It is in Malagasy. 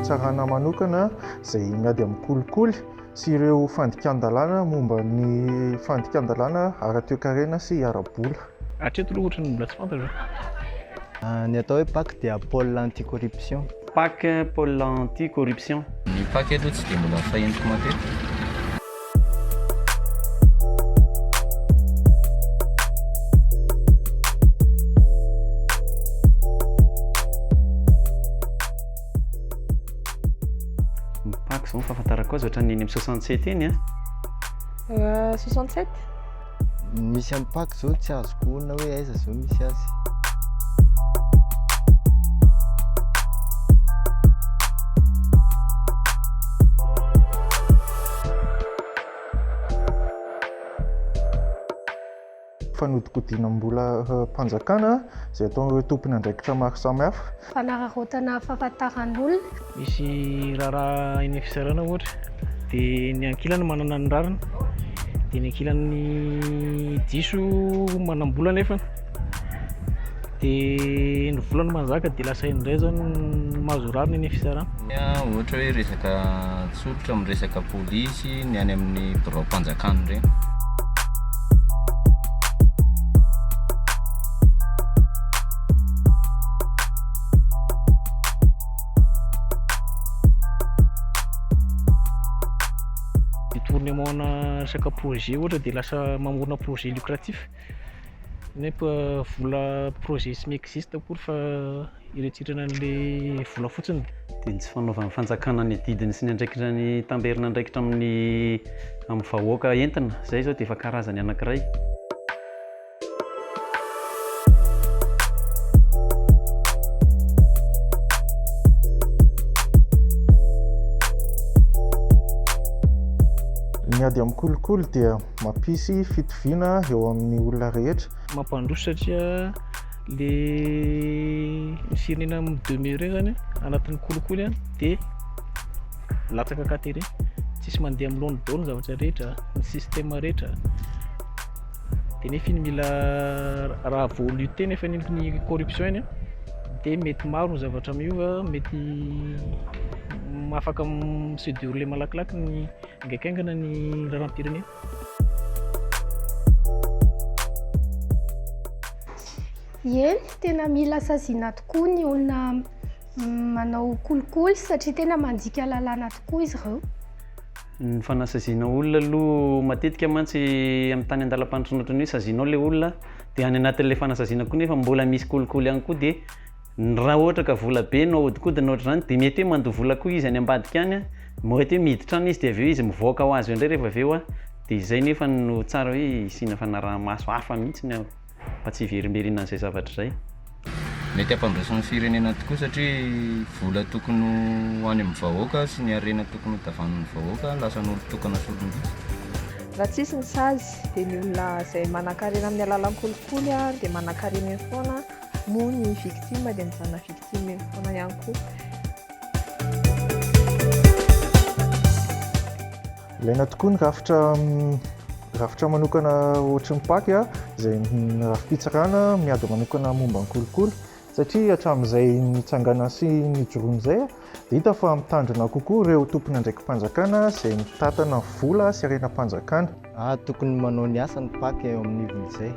fitsarana manokana izay miady amin'ny kolikoly sy ireo fandikan-dalàna momba ny fandikan-dalàna ara-toekarena sy ara-bola. Hatreto aloha ohatran'ny mbola tsy fantatra. Ny atao hoe PAC dia pôle anti-corruption. PAC, pôle anti-corruption. Ny PAC aloha tsy dia mbola fahentiko matetika. Ny PAC zao fahafantarako azy ohatran'ny eny amin'ny 67 eny 67? Misy amin'ny PAC zao tsy azoko onona hoe aiza zao misy azy. Fanodikodinam-bola mpanjakana izay ataon'ireo tompony andraikitra maro samihafa. Fanararaotana fahafantaran'olona. Misy raharaha eny fisarana ohatra dia ny ankilany manana ny rariny dia ny ankilan'ny diso manam-bola nefa dia ny volany mazaka dia lasa indray zany mahazo rariny eny fisarana. Ohatra hoe resaka tsolitra amin'ny resaka pôlisy ny any amin'ny birao-mpanjakana ireny. Tournement resaka projet ohatra dia lasa mamorona projet lucratif nefa vola projet tsy mi-existe akory fa iretritrana an'ilay vola fotsiny. Dia ny tsy fanaovan'ny fanjakana ny didiny sy ny andraikitra ny tamberina andraikitra amin'ny vahoaka entina izay zao dia efa karazany anankiray. Miady amin'ny kolikoly dia mampisy fitoviana eo amin'ny olona rehetra. Mampandroso satria le firenena amin'ny demeuré zany anatin'ny kolikoly dia latsaka katery, tsisy mandeha amin'ny laony daoly ny zavatra rehetra, ny système rehetra. Dia nefa iny mila raha vao lutter nefa ny corruption iny dia mety maro ny zavatra miova, mety afaka se dérouler malakilaky ny ngaikaingana ny raharam-pirenena. Eny, tena mila saziana tokoa ny olona manao kolikoly satria tena mandika lalàna tokoa izy ireo. Ny fanasaziana olona aloha matetika mantsy amin'ny tany andalam-pandrosoana ohatran'ny hoe sazianao ilay olona dia any anatin'ilay fanasaziana koa nefa mbola misy kolikoly ihany koa dia raha ohatra ka vola be no ahodikodina ohatr'izany dia mety hoe mandoha vola koa izy any ambadika any mety hoe miditra any izy dia avy eo izy mivoaka ho azy indray rehefa avy eo dia izay nefa no tsara hoe isiana fanaraha-maso hafa mihitsy fa tsy hiverimberina an'izay zavatra izay. Mety hampandrosoan'ny firenena tokoa satria vola tokony ho any amin'ny vahoaka sy ny harena tokony ho tavan'ny vahoaka lasa n'olo-tokana sy olom-bitsy. Raha tsisy ny sazy dia ny olona izay manan-karena amin'ny alalan'ny kolikoly dia manan-karena eny foana, moa ny victime dia mijanona victime eny foana ihany koa. Ilaina tokoa ny rafitra manokana ohatran'ny PAC izay rafi-pitsarana miady manokana momba ny kolikoly satria hatramin'izay nitsangana sy nijoroana izay dia hita fa mitandrina kokoa ireo tompony andraikim-panjakana izay mitantana vola sy harena-mpanjakana. Tokony manao ny asa ny PAC eo amin'ny nivon'izay.